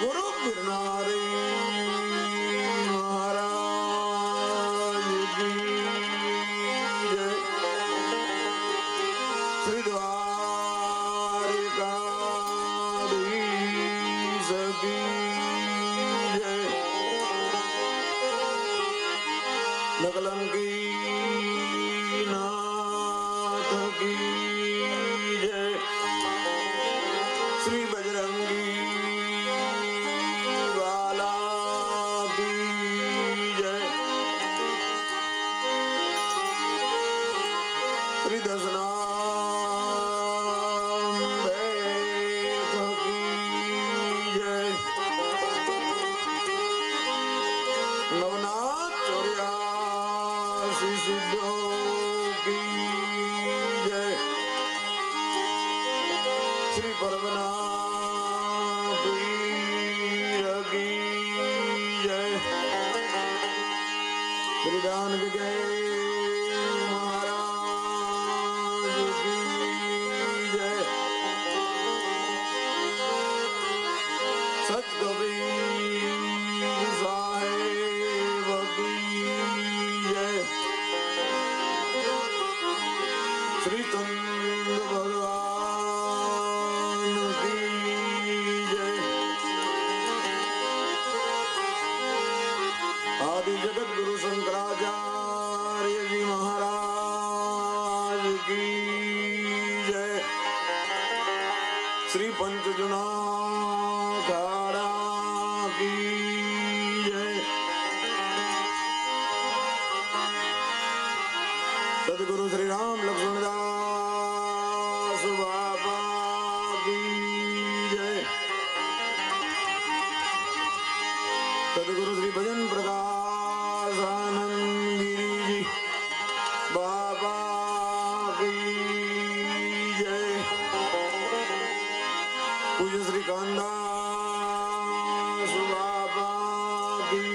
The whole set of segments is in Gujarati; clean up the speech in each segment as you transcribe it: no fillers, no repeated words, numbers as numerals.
गुरु गिरनारी महाराज की जय। श्री द्वारिकाधीश की जय। नकलंकी नाथ की जय। श्री बजरंगी वाला की जय। श्री दशनाम्बे की जय। नवनाथ चौरासी सिद्धों की जय। श्री परमनाथ पीर की जय। श्री दान विजय महाराज की जय। सच कबीर साहेब की जय। श्री चंद भगवान की जय। आदि जगत गुरु शंकराचार्य जी महाराज की जय। श्री पंचजुना अखाड़ा की जय। सदगुरु श्री राम लक्ष्मण दास बाबा की जय। सदगुरु श्री भजन प्रकाश आनंद गिरी जी बाबा की जय। पूज्य श्री कांदास बाबा की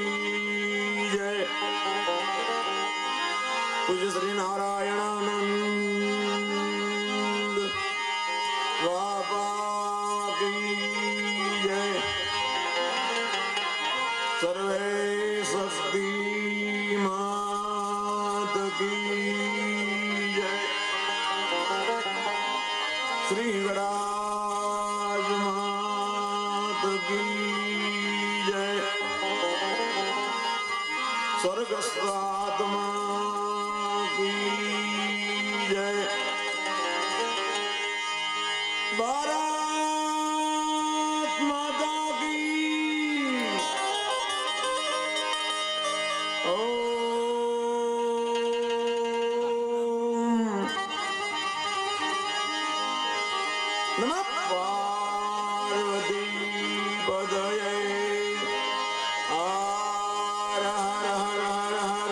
जय। पूज्य श्री नारायणानंद बाबा की जय। सर्वे शक्ति मात की जय। श्री गणराज मात की जय। स्वर्गस्थ आत्मा की जय। भारत माता की ओम नमः पार्वती पदये हर हर हर हर हर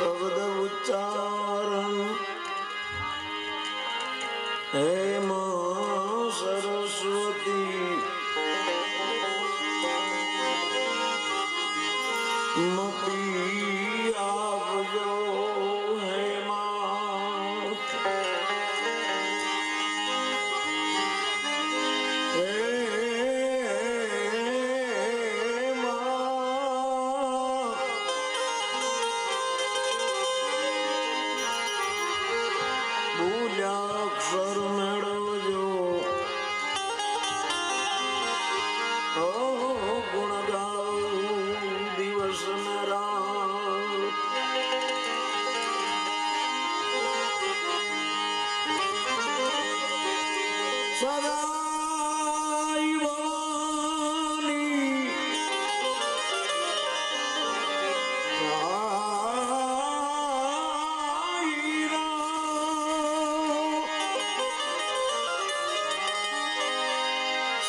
शब्द उच्चारण हे मां सरस्वती मती आवजो हे मां हे मां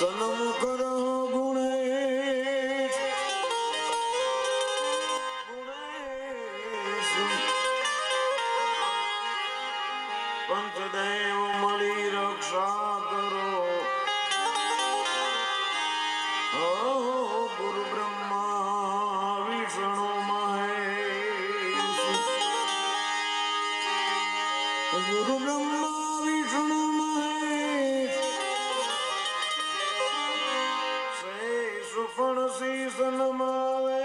સન્મુખ રહો ગુણેશ પંચદેવ મળી રક્ષા કરો. ગુરુ બ્રહ્મા વિષ્ણુ મહેશ. ગુરુ બ્રહ્મા વિષ્ણુ મહેશ. સુફણ શીશ નમાવે.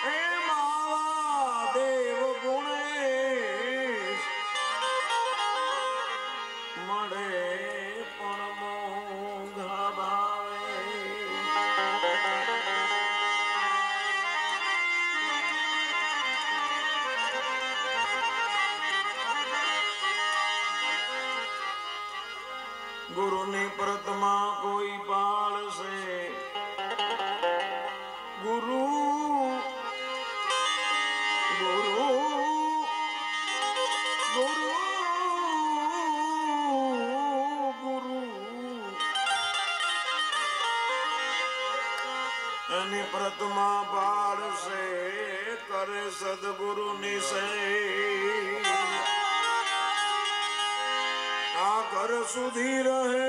હે માવા દેવ ગુણેશ મળે પણ મોંઘા ભાવે. ગુરુની પ્રતમાં કોઈ પાળશે. ગુરુ ગુરુ ગુરુ ગુરુ એની પ્રતમાં પાળશે. કરે સદગુરુની સેવા. આ ઘર સુધી રહે.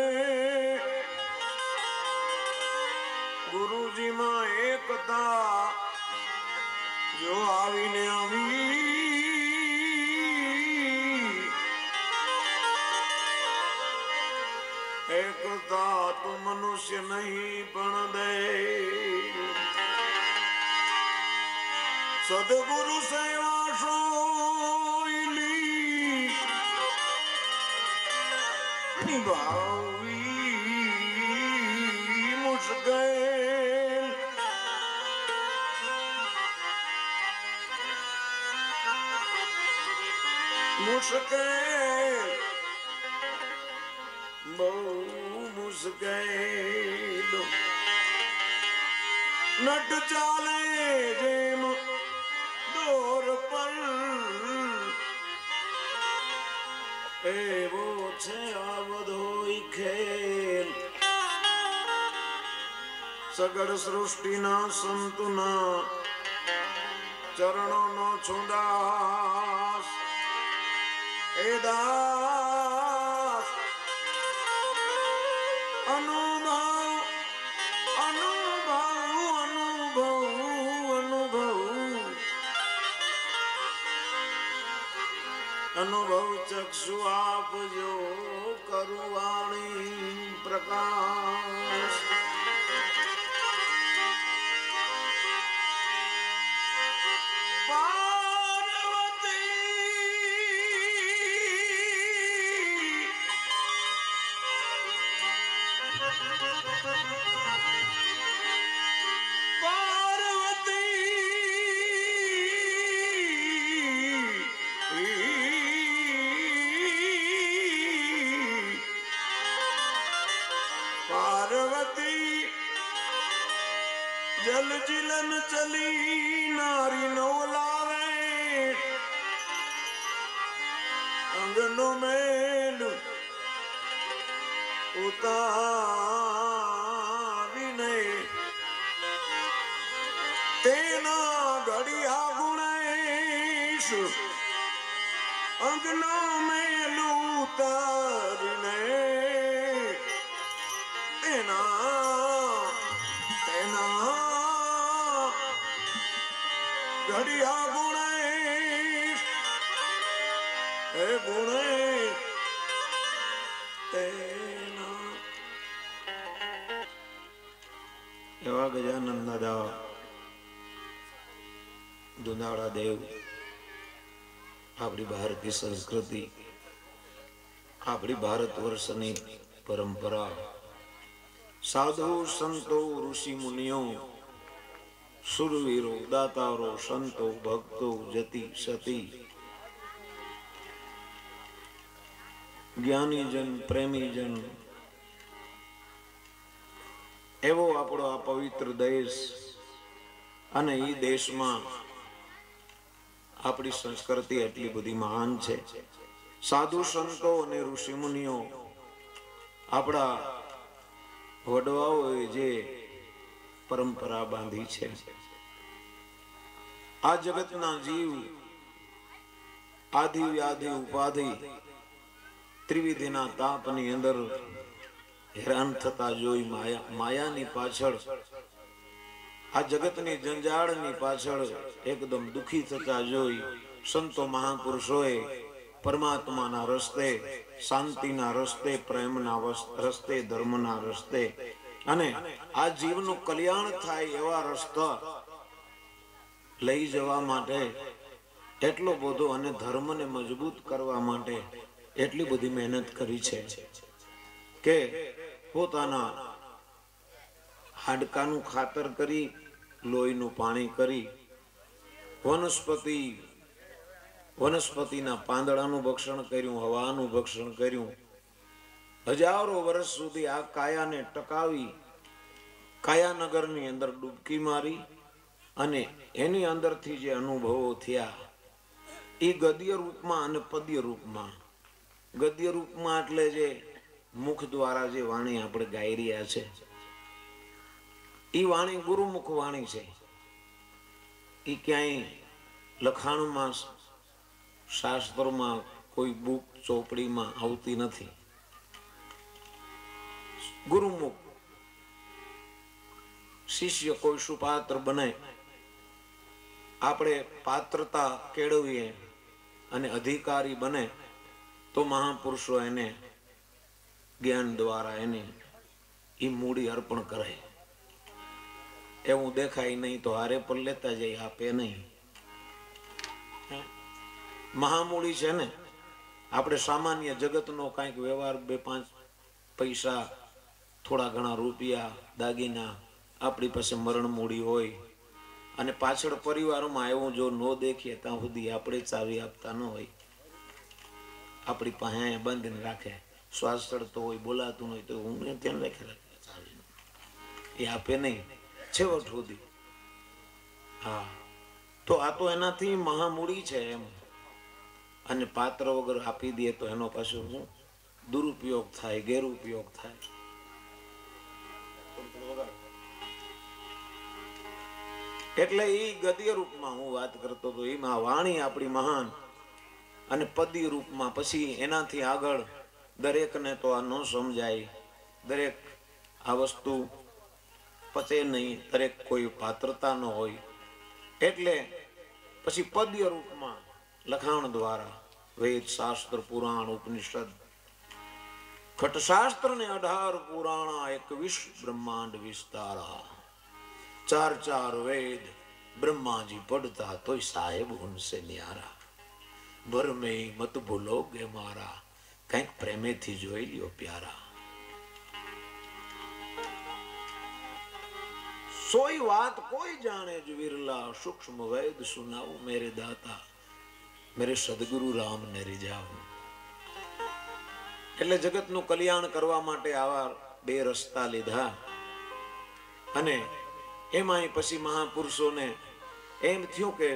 ગુરુજી માં એકતા જો આવીને આવી. એકતા તો મનુષ્ય નહીં પણ દે. સદગુરુ સેવા શોઈલી નિભાવવી મુશ્કેલ. મુશ્કેલ બહુ મુશ્કેલ. નટ ચાલે જેમ દોર પર એવો છે આ બધો ખેલ. સગળ સૃષ્ટિના સંતના ચરણોનો છુદાસ. એ દાસ અનુભવ અનુભવ અનુભવ અનુભવ અનુભવ ચક્ષુ આપજો. કરુવાણી પ્રકાશ. જલ જીલન ચલી નારી નો લાવે. અંગનો મેલ ઉતારીને તેના ઘડિયા ગુણેશ. અંગનો મેલ ઉતારીને ઘડિયા ગુણેશ. હે ગુણેશ તેના. એવા ગજાનંદ દાદા દુનાળા દેવ આપણી ભારતીય સંસ્કૃતિ, આપણી ભારત વર્ષની પરંપરા, સાધુ સંતો ઋષિ મુનિઓ, સુરવીરો દાતારો સંતો ભક્તો જતી સતી, જ્ઞાનીજન પ્રેમીજન એવો આપણો આ પવિત્ર દેશ અને એ દેશમાં આપણી સંસ્કૃતિ એટલી બધી મહાન છે. સાધુ સંતો અને ઋષિ મુનિઓ આપણા વડવાઓએ જે પરંપરા બાંધી છે, આ જગતના જીવ આધિ વ્યાધિ ઉપાધિ ત્રિવિધિના તાપની અંદર હેરાન થતા જોઈ માયાની પાછળ, આ જગતની જંજાળની પાછળ એકદમ દુખી થતા જોઈ સંતો મહાપુરુષોએ પરમાત્માના રસ્તે, શાંતિના રસ્તે, પ્રેમના રસ્તે, ધર્મના રસ્તે અને આ જીવનું કલ્યાણ થાય એવા રસ્તા લઈ જવા માટે એટલો બધો અને ધર્મને મજબૂત કરવા માટે એટલી બધી મહેનત કરી છે કે પોતાના હાડકાનું ખાતર કરી, લોહીનું પાણી કરી, વનસ્પતિના પાંદડાનું ભક્ષણ કર્યું, હવાનું ભક્ષણ કર્યું, હજારો વર્ષ સુધી આ કાયાને ટકાવી કાયાનગરની અંદર ડૂબકી મારી અને એની અંદરથી જે અનુભવો થયા એ ગદ્ય રૂપમાં અને પદ્ય રૂપમાં. ગદ્ય રૂપમાં એટલે જે મુખ દ્વારા જે વાણી આપણે ગાઈ રહ્યા છે એ વાણી ગુરુમુખ વાણી છે. એ ક્યાંય લખાણમાં, શાસ્ત્રોમાં, કોઈ બુક ચોપડીમાં આવતી નથી. ગુરુમુખ. શિષ્ય કોઈ સુપાત્ર બને, આપણે પાત્રતા કેળવીએ અને અધિકારી બને તો મહાપુરુષો એને જ્ઞાન દ્વારા એને એ મૂડી અર્પણ કરે. એવું દેખાય નહીં તો હારે પર લેતા જાય, આપે નહીં. મહામૂડી છે ને. આપણે સામાન્ય જગતનો કાંઈક વ્યવહાર, 2-5 પૈસા, થોડા ઘણા રૂપિયા, દાગીના, આપણી પાસે મરણ મૂડી હોય અને પાછળ પરિવારમાં એવું જો ન દેખીએ ત્યાં સુધી આપણે ચાવી આપતા ન હોય, આપણી પાસે બંધીને રાખે. શ્વાસ ચડતો હોય, બોલાતું હોય તો હું ત્યાં રાખે ચાવી, એ આપે નહીં છેવટ સુધી. હા, તો આ તો એનાથી મહામૂડી છે એમ. અને પાત્ર વગર આપી દે તો એનો પાછો શું દુરુપયોગ થાય, ગેરઉપયોગ થાય. એટલે એ ગદ્ય રૂપમાં હું વાત કરતો હતો, એમાં વાણી આપણી મહાન અને પદ્ય રૂપમાં. પછી એનાથી આગળ દરેકને તો આ ન સમજાય, દરેક આ વસ્તુ પચે નહીં, દરેક કોઈ પાત્રતા ન હોય. એટલે પછી પદ્ય રૂપમાં લખાણ દ્વારા વેદ, શાસ્ત્ર, પુરાણ, ઉપનિષદ, ખટશાસ્ત્ર ને 18 પુરાણા, 21 બ્રહ્માંડ વિસ્તારા, 4 વેદ બ્રહ્માજી પડતા તોય સાહેબ ઉનસે ન્યારા, ભર મેં મત ભૂલોગે મારા, કંઈક પ્રેમેથી જોઈ લ્યો પ્યારા. સોઈ વાત કોઈ જાણે જ વિરલા, સૂક્ષ્મ વેદ સુનાવું મેરે દાતા, મેરે સદગુરુ રામ ને રીઝાવું. એટલે જગતનું કલ્યાણ કરવા માટે આવા 2 રસ્તા લીધા. અને એમાંય પછી મહાપુરુષોને એમ થયું કે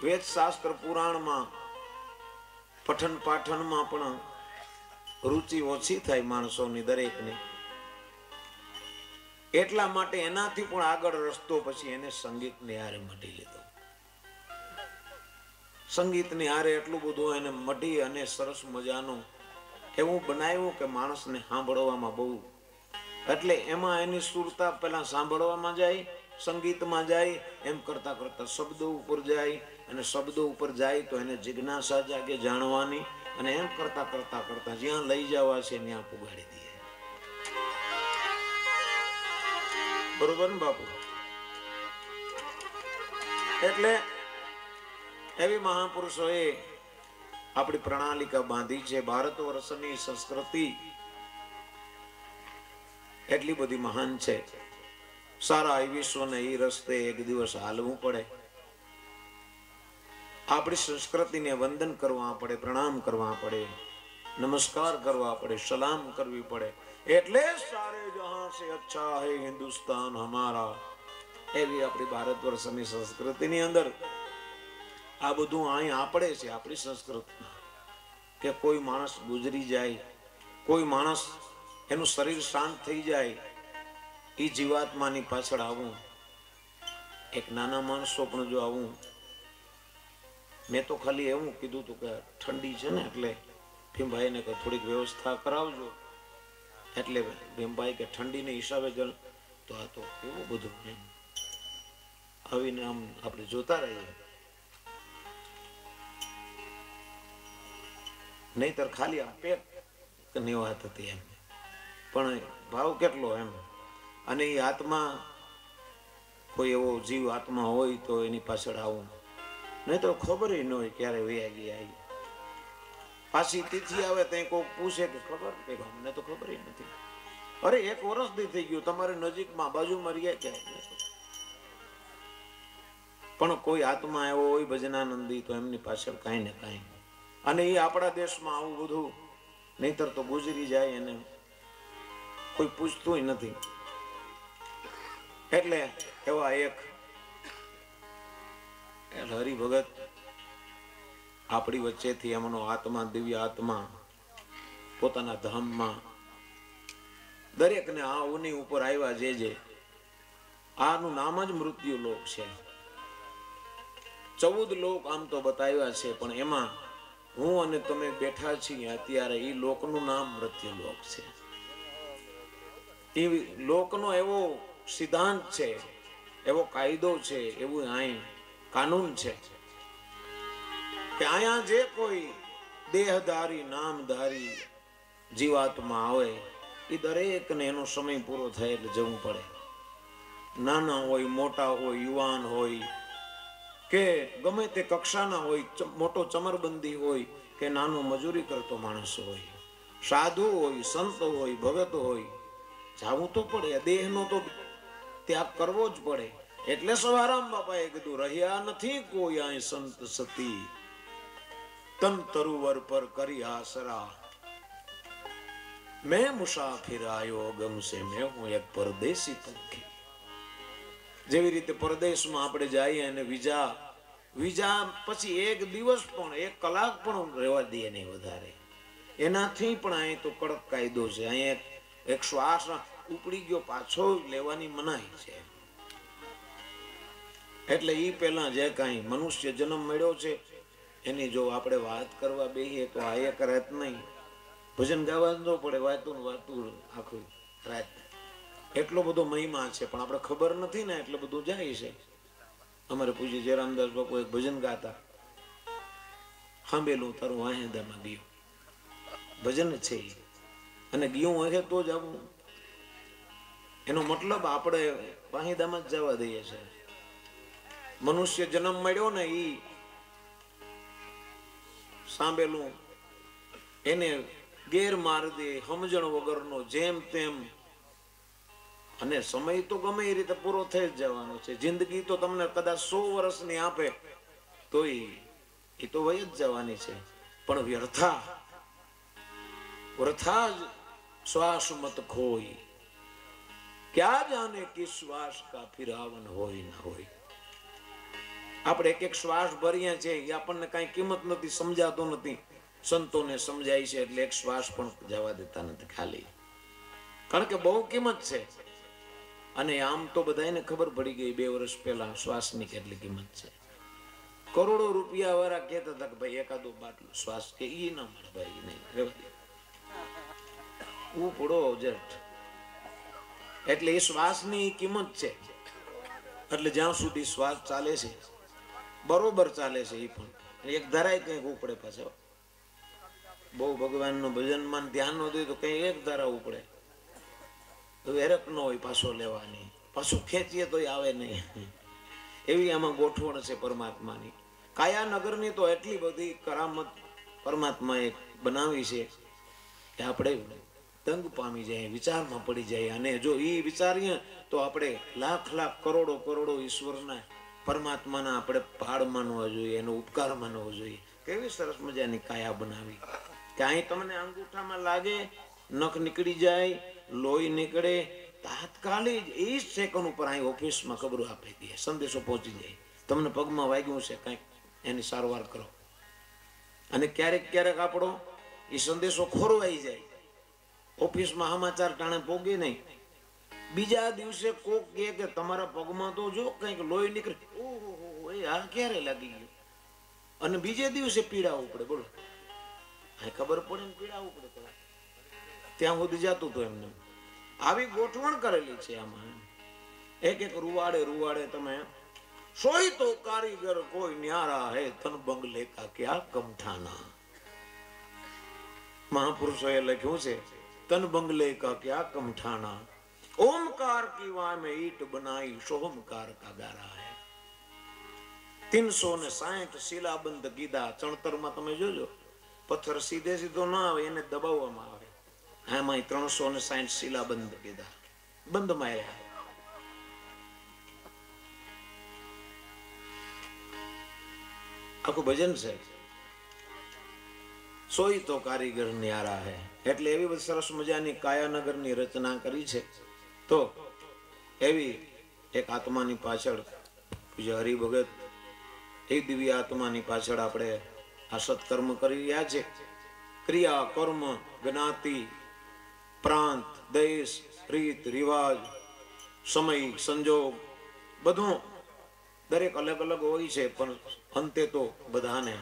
વેદ, શાસ્ત્ર, પુરાણમાં પઠન પાઠનમાં પણ રુચિ ઓછી થાય માણસોની, દરેકની. એટલા માટે એનાથી પણ આગળ રસ્તો પછી એને સંગીતની હારે મટી લીધો. સંગીતની હારે એટલું બધું એને મટી અને સરસ મજાનું એવું બનાવ્યું કે માણસને સાંભળવામાં બહુ, એટલે એમાં એની સુરતા પેલા સાંભળવામાં જાય, સંગીતમાં જાય, એમ કરતા કરતા શબ્દો ઉપર જાય, અને શબ્દો ઉપર જાય તો એને જિજ્ઞાસા જાગે જાણવાની, અને એમ કરતા કરતા કરતા જ્યાં લઈ જવા છે ત્યાં પુગાડી દે. બરોબર ને બાપુ? એટલે એવી મહાપુરુષોએ આપણી પ્રણાલિકા બાંધી છે. ભારત વર્ષની સંસ્કૃતિ એટલી બધી મહાન છે. સારા એ વિશ્વને એ રસ્તે એક દિવસ હાલવું પડે. આપણી સંસ્કૃતિને વંદન કરવા પડે, પ્રણામ કરવા પડે, નમસ્કાર કરવા પડે, સલામ કરવી પડે. એટલે સારે જહાં સે અચ્છા હે હિન્દુસ્તાન હમારા. એવી આપણી ભારત વર્ષની સંસ્કૃતિની અંદર આ બધું અહીં આપણે છે, આપણી સંસ્કૃતિ. કે કોઈ માણસ ગુજરી જાય, કોઈ માણસ એનું શરીર શાંત થઈ જાય, એ જીવાત્માની પાછળ આવું. એક નાના માણસો પણ જો આવું, મેં તો ખાલી એવું કીધું હતું કે ઠંડી છે ને એટલે ભીમભાઈને કે થોડીક વ્યવસ્થા કરાવજો. એટલે ભીમભાઈ કે ઠંડીને હિસાબે તો આ તો એવું બધું એમ આવીને આમ આપણે જોતા રહીએ. નહીતર ખાલી આમ પેટની વાત હતી એમ, પણ ભાવ કેટલો એમ. અને એ આત્મા, કોઈ એવો જીવ આત્મા હોય તો એની પાછળ આવું, નહીં તો ખબર ન હોય ક્યારે વયા ગયા. પાછી તિથિ આવે ત્યાં કોઈ પૂછે કે ખબર, કે અમને તો ખબર નથી. અરે 1 વર્ષથી થઈ ગયું, તમારે નજીકમાં બાજુમાં રહ્યા ક્યાંય. પણ કોઈ આત્મા એવો હોય ભજનાનંદી, તો એમની પાછળ કાંઈ ને કાંઈ. અને એ આપણા દેશમાં આવું બધું, નહીતર તો ગુજરી જાય એને કોઈ પૂછતું નથી. એટલે એવા એક હરિભગત આપણી વચ્ચેથી એમનો આત્મા, દિવ્ય આત્મા પોતાના ધામમાં દરેકને આ ઉની ઉપર આવ્યા. જે આનું નામ જ મૃત્યુ લોક છે. 14 લોક આમ તો બતાવ્યા છે, પણ એમાં હું અને તમે બેઠા છીએ અત્યારે, એ લોકનું નામ મૃત્યુ લોક છે. એ લોકનો એવો સિદ્ધાંત છે, એવો કાયદો છે, એવું અહીં કાનૂન છે કે અહીંયા જે કોઈ દેહધારી, નામધારી જીવાત્મા આવે, એ દરેકને એનો સમય પૂરો થાય એટલે જવું પડે. નાના હોય, મોટા હોય, યુવાન હોય, કે ગમે તે કક્ષાના હોય, મોટો ચમરબંધી હોય કે નાનો મજૂરી કરતો માણસ હોય, સાધુ હોય, સંત હોય, ભગત હોય, જાવું તો પડે. દેહનો તો ત્યાગ કરવો જ પડે. એટલે સવારામ બાપાએ કીધું, રહ્યા નથી કોઈ અહીં સંત સતી, તન તરુવર પર કરી આસરા, મેં મુસાફિર આયો ગમશે, મેં હું એક પરદેશી પંખી. જેવી રીતે પરદેશમાં આપણે જઈએ અને વિઝા પછી 1 દિવસ પણ 1 કલાક પણ રહેવા દે નહીં વધારે. એનાથી પણ અહીં તો કડક કાયદો છે. અહીં એક શ્વાસ ઉપડી ગયો પાછો લેવાની મનાઈ છે. એટલે એ પેલા જે કાંઈ મનુષ્ય જન્મ મળ્યો છે એની જો આપણે વાત કરવા બેહીએ તો આ એક રાત નહીં, ભજન ગાવા ન પડે, વાતું આખું રાત. એટલો બધો મહિમા છે, પણ આપણે ખબર નથી ને, એટલે બધું જાય છે. અમારે પૂજ્ય જયરામદાસ બાપુ એક ભજન ગાતા, સાંભળેલું તારું વાહેદામાં ગયું ભજન છે, અને ગયું હશે તો જ આવું. એનો મતલબ આપણે વાહિદામાં જ જવા દઈએ છે. મનુષ્ય જન્મ મળ્યો ને એ સાંભળેલું એને ગેરમાર્ગે દે, સમજણ વગરનો જેમ તેમ. અને સમય તો ગમે એ રીતે પૂરો થઈ જ જવાનો છે. જિંદગી તો તમને કદાચ 100 વર્ષની આપે તો એ તો વહી જ જવાની છે. પણ વ્યર્થા જ શ્વાસ મત ખોઈ, ક્યાં જાને કે શ્વાસ કા ફિરાવન હોય ના હોય. આપણે એક શ્વાસ ભરીએ છીએ, એ આપણને કઈ કિંમત નથી, સમજાતો નથી. સંતોને સમજાય છે એટલે એક શ્વાસ પણ જવા દેતા નથી ખાલી, કારણ કે બહુ કિંમત છે. અને આમ તો બધાને ખબર પડી ગઈ 2 વર્ષ પહેલા શ્વાસની કેટલી કિંમત છે. કરોડો રૂપિયા વાળા કહેતા હતા કે ભાઈ એકાદો બાટલો શ્વાસ કે ઈ ના મળે ભાઈ, નહીં રેવા દે, ઉપડો જટ. એટલે એ શ્વાસની કિંમત છે. એટલે જ્યાં સુધી શ્વાસ ચાલે છે બરોબર ચાલે છે, એ પણ એક ધારાય કંઈક ઉપડે પાછો. બહુ ભગવાનનું ભજનમાં ધ્યાન ન દે તો કઈ એક ધારા ઉપડે, વેરક ન હોય પાછો લેવાની, પાછું ખેંચીએ તો આવે નહીં. એવી આમાં ગોઠવણ છે પરમાત્માની. કાયાનગરની તો એટલી બધી કરામત પરમાત્માએ બનાવી છે કે આપણે દંગ પામી જાય, વિચારમાં પડી જાય. અને જો એ વિચારીએ તો આપણે લાખ કરોડો ઈશ્વરના પરમાત્માના આપણે ભાડ માનવા જોઈએ, એનો ઉપકાર માનવો જોઈએ. કેવી સરસ મજાની કાયા બનાવી કે અહીં તમને અંગૂઠામાં લાગે, નખ નીકળી જાય, લોહી નીકળે તાત્કાલિક એ જ સેકન્ડ ઉપર અહીં ઓફિસમાં ખબર આપી દે, સંદેશો પહોંચી જાય, તમને પગમાં વાગ્યું છે કંઈક, એની સારવાર કરો. અને ક્યારેક ક્યારેક આપણો એ સંદેશો ખોરવાઈ જાય, ઓફિસમાં સમાચાર ટાણે પોગે નહીં, બીજા દિવસે કોક કહે કે તમારા પગમાં તો જો કંઈક લોહી નીકળે, ઓહો એ આ ક્યારે લાગી ગયું, અને બીજે દિવસે પીડાવવું પડે. બોલો, ખબર પડે ને પીડાવવું પડે, ત્યાં સુધી જતું હતું એમને. આવી ગોઠવણ કરેલી છે આમાં. એક એક રૂવાડે તમે સોઈ તો કારીગર કોઈ ન્યારા હે, તન બંગલે કા ક્યાં કમઠાના. મહાપુરુષોએ લખ્યું છે, તન બંગલે કા ક્યાં કમઠાના, ओमकार की वाय में ईट बनाई सोमकार का गारा है. 360 શિલાબંધ કીધા. ચણતરમાં તમે જોજો, પથ્થર સીધે સીધો ના આવે, એને દબાવવામાં આવે. આમાં 360 શિલાબંધ કીધા, બંધ માર્યા. આખું ભજન છે, સોઈ તો કારીગર ન્યારા હે. એટલે એવી બધી સરસ મજાની કાયાનગરની રચના કરી છે. તો એવી એક આત્માની પાછળ પૂજ્ય હરિભગત એ દિવ્ય આત્માની પાછળ આપણે આ સત્કર્મ કરી રહ્યા છે. ક્રિયા, કર્મ, જ્ઞાતિ, પ્રાંત, દેશ, રીત રિવાજ, સમય, સંજોગ બધું દરેક અલગ અલગ હોય છે, પણ અંતે તો બધાને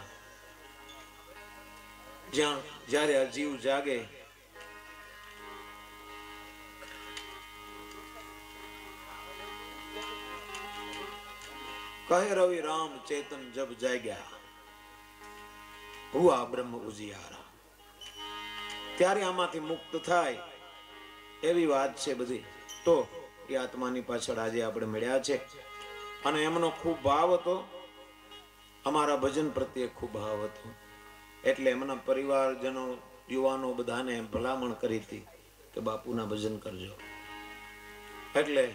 જ્યારે આ જીવ જાગે કહે રવિ રામ ચેતન જબ જાગ્યા હુઆ બ્રહ્મ ઉજિયારા, ત્યારે આમાંથી મુક્ત થાય એવી વાત છે બધી. તો એ આત્માની પાછળ આજે આપણે મળ્યા છે, અને એમનો ખૂબ ભાવ હતો, અમારા ભજન પ્રત્યે ખૂબ ભાવ હતો. એટલે એમના પરિવારજનો, યુવાનો બધાને ભલામણ કરી હતી કે બાપુના ભજન કરજો. એટલે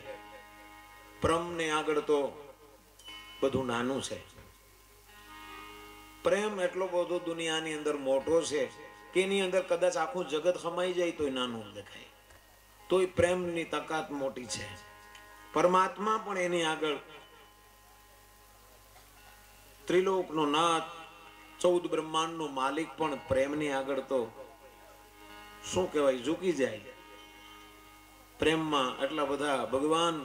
પ્રેમને આગળ તો બધું નાનું છે. પ્રેમ એટલો બધો દુનિયાની અંદર મોટો છે કે એની અંદર કદાચ આખું જગત સમાઈ જાય તોય નાનું દેખાય, તોય પ્રેમની તાકાત મોટી છે. પરમાત્મા પણ એની આગળ, ત્રિલોકનો નાથ, 14 બ્રહ્માંડનો માલિક પણ પ્રેમની આગળ તો શું કહેવાય, ઝૂકી જાય. પ્રેમમાં એટલા બધા ભગવાન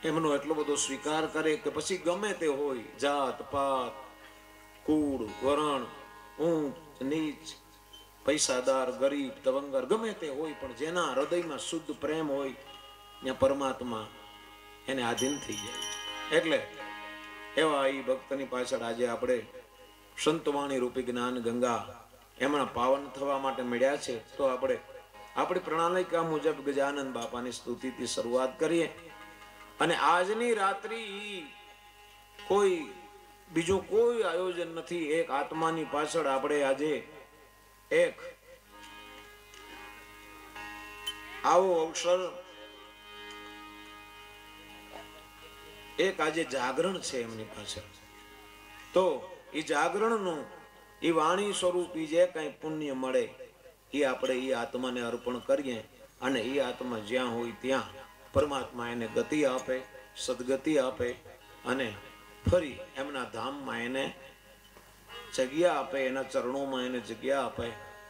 એમનો એટલો બધો સ્વીકાર કરે કે પછી ગમે તે હોય, જાત પાત, કુળ, વરણ, ઊંચ નીચ, પૈસાદાર ગરીબ તવંગર, ગમે તે હોય, પણ જેના હૃદયમાં શુદ્ધ પ્રેમ હોય ત્યાં પરમાત્મા એને આધીન થઈ જાય. એટલે એવા એ ભક્તની પાછળ આજે આપણે સંતવાણી રૂપી જ્ઞાન ગંગા એમના પાવન થવા માટે મળ્યા છે. તો આપણે આપણી પ્રણાલિકા મુજબ ગજાનંદ બાપાની સ્તુતિથી શરૂઆત કરીએ. અને આજની રાત્રિ કોઈ બીજું કોઈ આયોજન નથી, એક આત્માની પાછળ આપણે આજે એક આવો અવસર, એક આજે જાગરણ છે એમની પાછળ. તો એ જાગરણનું એ વાણી સ્વરૂપી જે કઈ પુણ્ય મળે એ આપણે એ આત્માને અર્પણ કરીએ, અને એ આત્મા જ્યાં હોય ત્યાં પરમાત્મા એને ગતિ આપે, સદગતિ આપે, અને ફરી એમના ધામમાં એને જગ્યા આપે, એના ચરણોમાં એને જગ્યા આપે.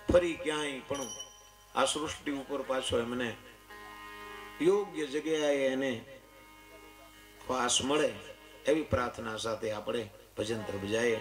ફરી ક્યાંય પણ આ સૃષ્ટિ ઉપર પાછો એમને યોગ્ય જગ્યાએ એને વાસ મળે, એવી પ્રાર્થના સાથે આપણે ભજન તરફ જઈએ.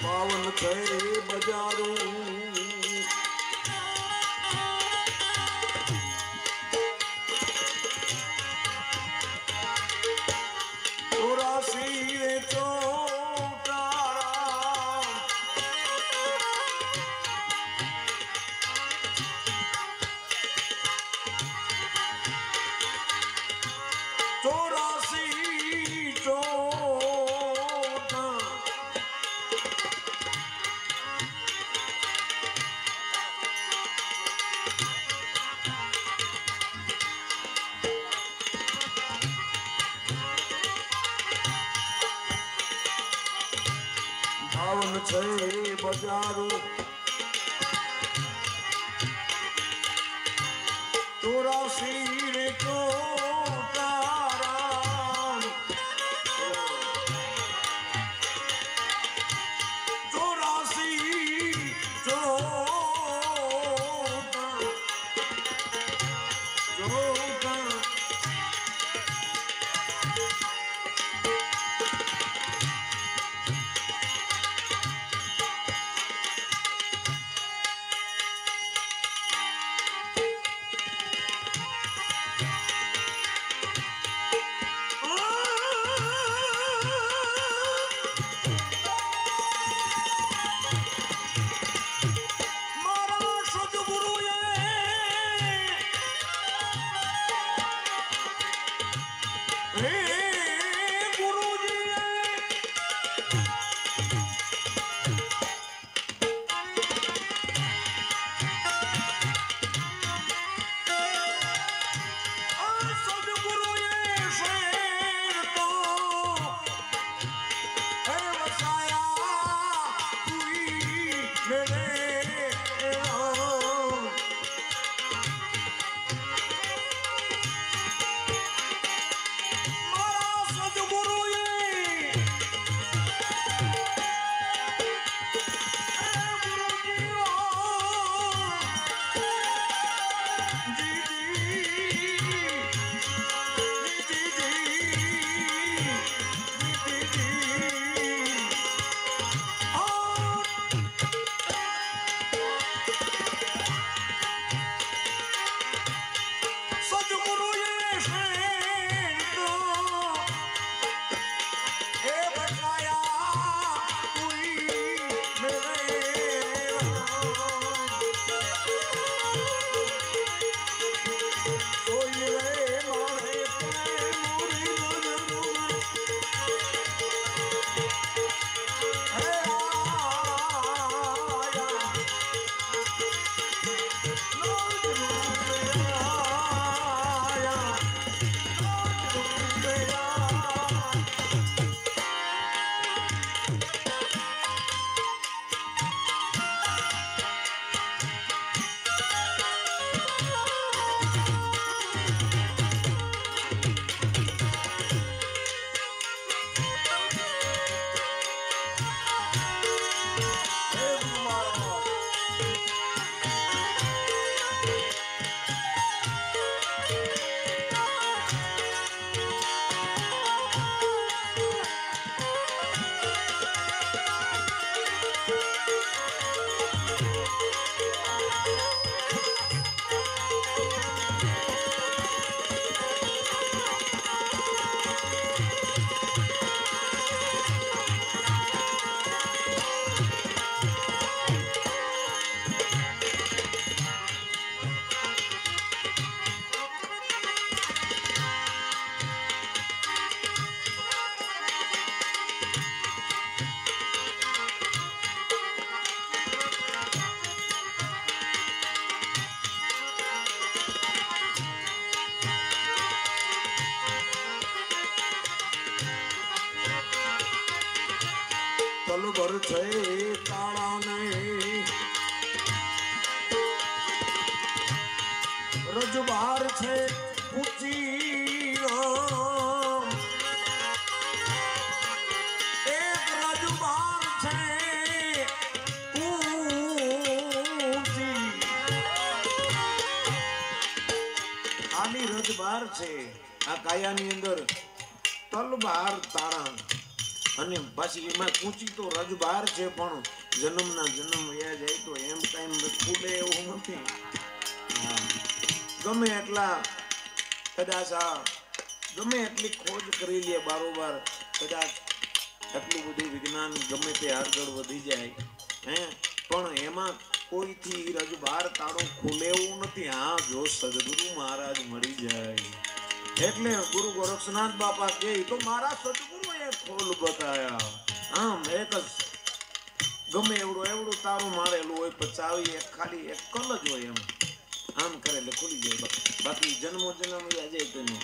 પાવન છે બજારો ચોરાસી રે ચોટારા ચોરાસી ચોટા ભાવન છે બજારો ચોરાસી રે ચોટારા ચોરાસી ચોટા ચોટા તલબર છે તાળાને રજબાર છે ઊંચી એક રજબાર છે ઊંચી આની રજબાર છે આ કાયાની અંદર તલબાર તાળા અને પાછી એમાં ઊંચી તો રજબાર છે, પણ જન્મના જન્મ વયા જાય તો એમ કાંઈ ખુલે એવું નથી. ગમે એટલા કદાચ ગમે એટલી ખોજ કરી લે બારોબાર, કદાચ એટલું બધું વિજ્ઞાન ગમે તે આગળ વધી જાય પણ એમાં કોઈથી રજબાર તાળો ખુલે એવું નથી. હા, જો સદગુરુ મહારાજ મળી જાય એટલે ગુરુ ગોરક્ષનાથ બાપા કે તો મારા સદગુરુએ ખોલ બતાયા. આમ એક જ ગમે એવડું તારું મારેલું હોય, પચાવી એક ખાલી એક કલ જ હોય, એમ આમ કરે એટલે ખુલી જાય. બાકી જન્મો જન્મ જાય તો નહીં.